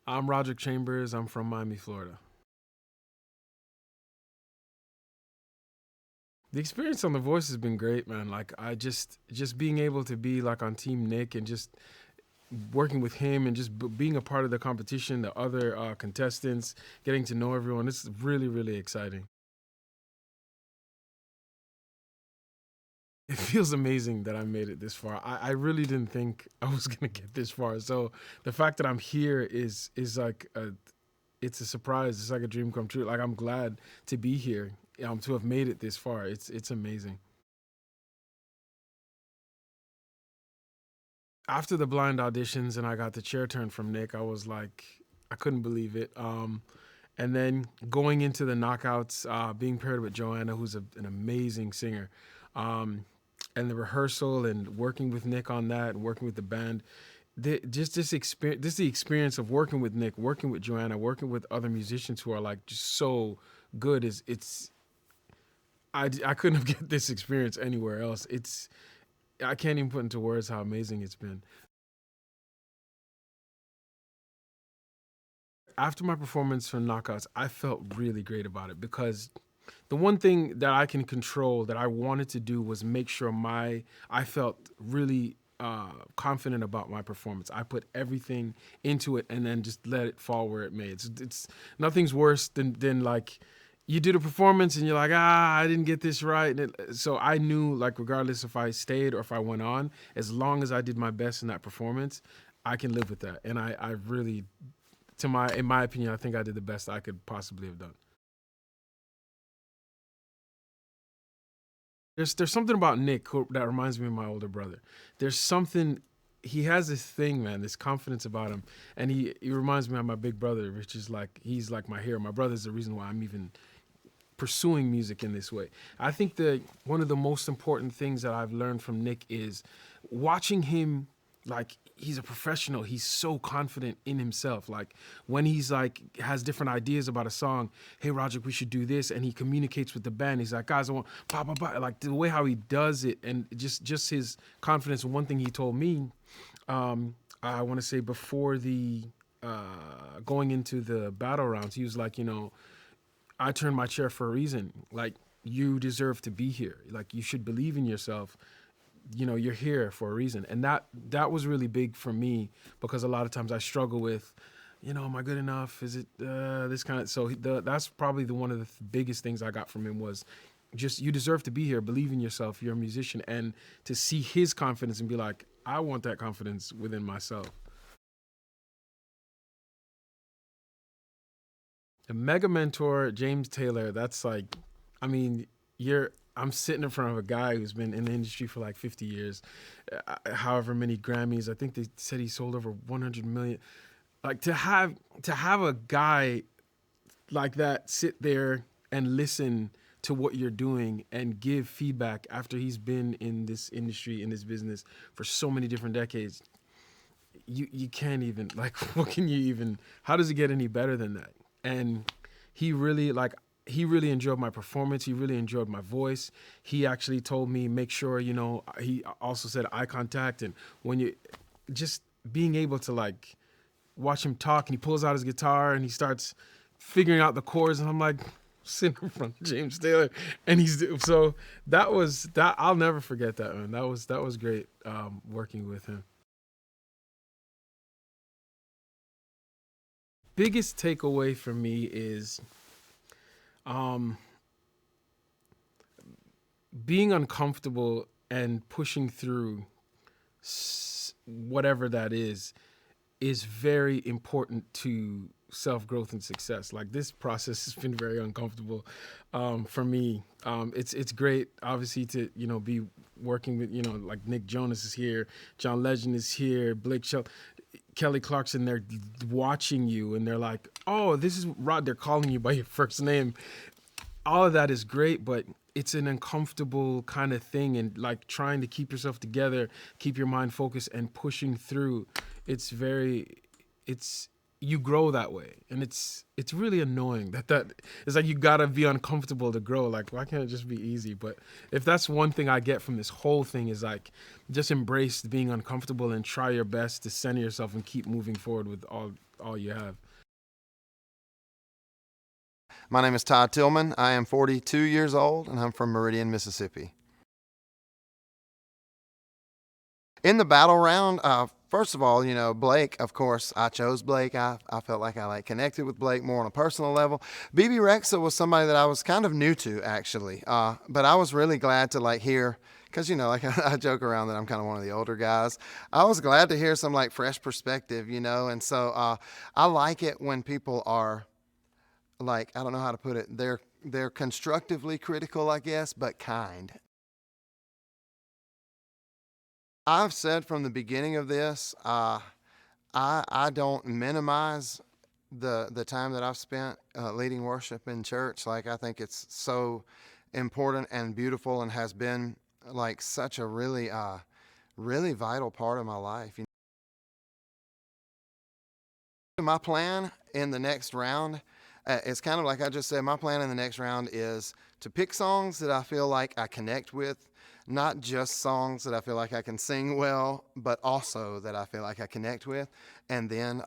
I'm Roderick Chambers. I'm from Miami, Florida. The experience on The Voice has been great, man. Like I just being able to be like on Team Nick and just working with him and just being a part of the competition, the other contestants, getting to know everyone. It's really really exciting. It feels amazing that I made it this far. I really didn't think I was gonna get this far. So the fact that I'm here is like it's a surprise. It's like a dream come true. Like I'm glad to be here, to have made it this far. It's amazing. After the blind auditions and I got the chair turn from Nick, I was like, I couldn't believe it. And then going into the knockouts, being paired with Joanna, who's an amazing singer, um, and the rehearsal and working with Nick on that, and working with the band, just this experience, this the experience of working with Nick, working with Joanna, working with other musicians who are like just so good. Is it's I couldn't have get this experience anywhere else. It's I can't even put into words how amazing it's been. After my performance for Knockouts, I felt really great about it because the one thing that I can control that I wanted to do was make sure I felt really confident about my performance. I put everything into it and then just let it fall where it may. It's nothing's worse than like you do the performance and you're like, I didn't get this right. So I knew, like, regardless if I stayed or if I went on, as long as I did my best in that performance, I can live with that. And I really, in my opinion, I think I did the best I could possibly have done. There's something about Nick that reminds me of my older brother. There's something he has this thing, man, this confidence about him, and he reminds me of my big brother, which is like he's like my hero. My brother's the reason why I'm even pursuing music in this way. I think that one of the most important things that I've learned from Nick is watching him, like he's a professional. He's so confident in himself. Like when he's like has different ideas about a song, hey Roger, we should do this, and he communicates with the band. He's like, guys, I want blah blah blah. Like the way how he does it, and just his confidence. One thing he told me, I want to say before the going into the battle rounds, he was like, I turned my chair for a reason. Like you deserve to be here. Like you should believe in yourself. You're here for a reason, and that was really big for me because a lot of times I struggle with, am I good enough? Is it this kind of? So that's probably one of the biggest things I got from him was just you deserve to be here. Believe in yourself. You're a musician, and to see his confidence and be like, I want that confidence within myself. A mega mentor, James Taylor. That's like, I mean, you're. I'm sitting in front of a guy who's been in the industry for like 50 years, however many Grammys. I think they said he sold over 100 million. Like to have a guy like that sit there and listen to what you're doing and give feedback after he's been in this industry, in this business for so many different decades. You can't even like what can you even how does it get any better than that? And he really like he really enjoyed my performance. He really enjoyed my voice. He actually told me make sure, he also said eye contact, and when you just being able to like watch him talk and he pulls out his guitar and he starts figuring out the chords, and I'm like sitting in front of James Taylor and he's so that I'll never forget that, man. That was great working with him. Biggest takeaway for me is um, being uncomfortable and pushing through whatever that is very important to self growth and success. Like this process has been very uncomfortable for me. It's great, obviously, to be working with like Nick Jonas is here, John Legend is here, Kelly Clarkson. They're watching you and they're like, oh, this is Rod. They're calling you by your first name. All of that is great, but it's an uncomfortable kind of thing, and like trying to keep yourself together, keep your mind focused and pushing through. It's very it's you grow that way, and it's really annoying that it's like you gotta be uncomfortable to grow. Like why can't it just be easy? But if that's one thing I get from this whole thing is like just embrace being uncomfortable and try your best to center yourself and keep moving forward with all all you have. My name is Todd Tillman. I am 42 years old, and I'm from Meridian, Mississippi. In the battle round, first of all, Blake, of course, I chose Blake. I felt like I connected with Blake more on a personal level. BB Rexa was somebody that I was kind of new to, actually. But I was really glad to hear, because, I joke around that I'm kind of one of the older guys. I was glad to hear some fresh perspective, and so I like it when people are I don't know how to put it. They're constructively critical, I guess, but kind. I've said from the beginning of this, I don't minimize the time that I've spent leading worship in church. I think it's so important and beautiful, and has been such a really vital part of my life. My plan in the next round, it's kind of like I just said, my plan in the next round is to pick songs that I feel like I connect with, not just songs that I feel like I can sing well, but also that I feel like I connect with, and then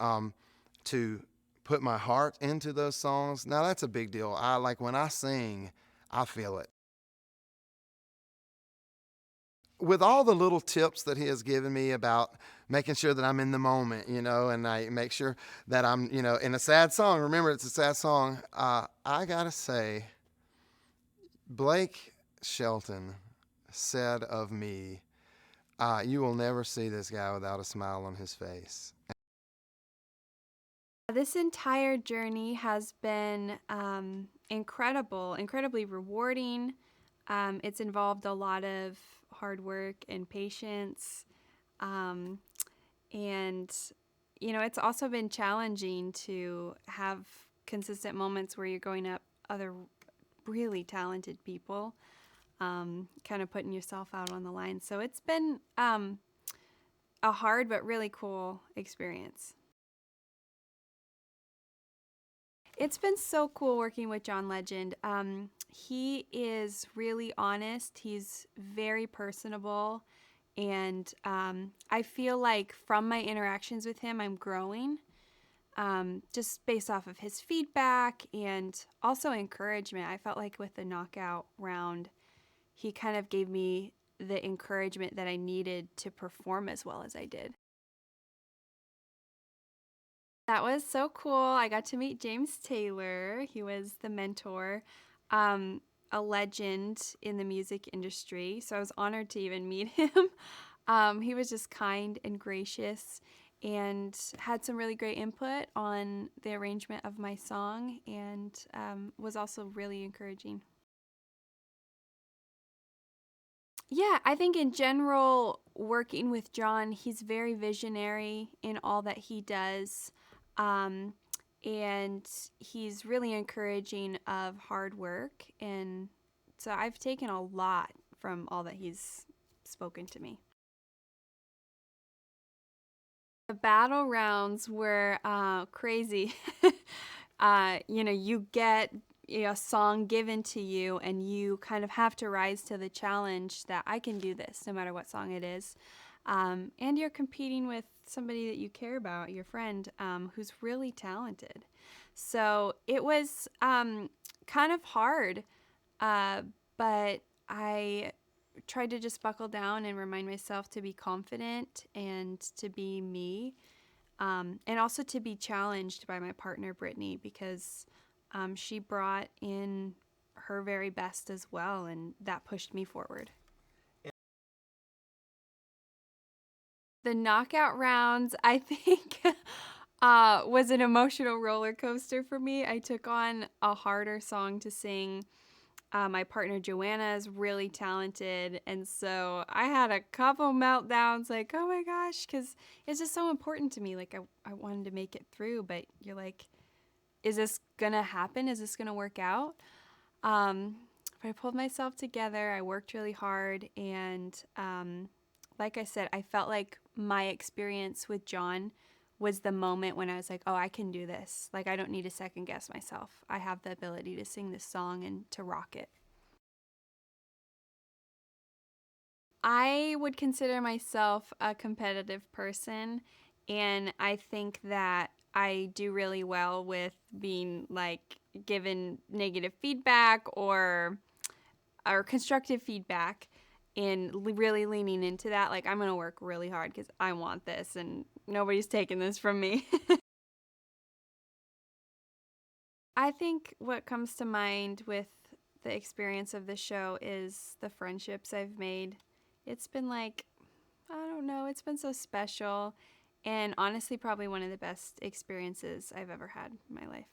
to put my heart into those songs. Now that's a big deal. When I sing, I feel it. With all the little tips that he has given me about making sure that I'm in the moment, and I make sure that I'm, in a sad song, remember it's a sad song, I gotta say, Blake Shelton said of me, you will never see this guy without a smile on his face. This entire journey has been incredibly rewarding. It's involved a lot of hard work and patience. Um, and, it's also been challenging to have consistent moments where you're going up other really talented people, kind of putting yourself out on the line. So it's been a hard but really cool experience. It's been so cool working with John Legend. He is really honest. He's very personable. And I feel like from my interactions with him, I'm growing just based off of his feedback and also encouragement. I felt like with the knockout round, he kind of gave me the encouragement that I needed to perform as well as I did. That was so cool. I got to meet James Taylor. He was the mentor, a legend in the music industry. So I was honored to even meet him. He was just kind and gracious and had some really great input on the arrangement of my song, and was also really encouraging. Yeah, I think in general, working with John, he's very visionary in all that he does. Um, and he's really encouraging of hard work. And so I've taken a lot from all that he's spoken to me. The battle rounds were crazy. You get a song given to you, and you kind of have to rise to the challenge that I can do this no matter what song it is. And you're competing with somebody that you care about, your friend, who's really talented. So it was kind of hard, but I tried to just buckle down and remind myself to be confident and to be me, and also to be challenged by my partner, Brittany, because she brought in her very best as well, and that pushed me forward. The knockout rounds, I think, was an emotional roller coaster for me. I took on a harder song to sing. My partner Joanna is really talented, and so I had a couple meltdowns like, oh my gosh, because it's just so important to me. I wanted to make it through, but you're like, is this going to happen? Is this going to work out? But I pulled myself together. I worked really hard, and like I said, I felt like my experience with John was the moment when I was like, oh, I can do this. I don't need to second guess myself. I have the ability to sing this song and to rock it. I would consider myself a competitive person, And I think that I do really well with being like given negative feedback or constructive feedback, and really leaning into that. Like, I'm going to work really hard because I want this and nobody's taking this from me. I think what comes to mind with the experience of the show is the friendships I've made. It's been like, I don't know, it's been so special, and honestly, probably one of the best experiences I've ever had in my life.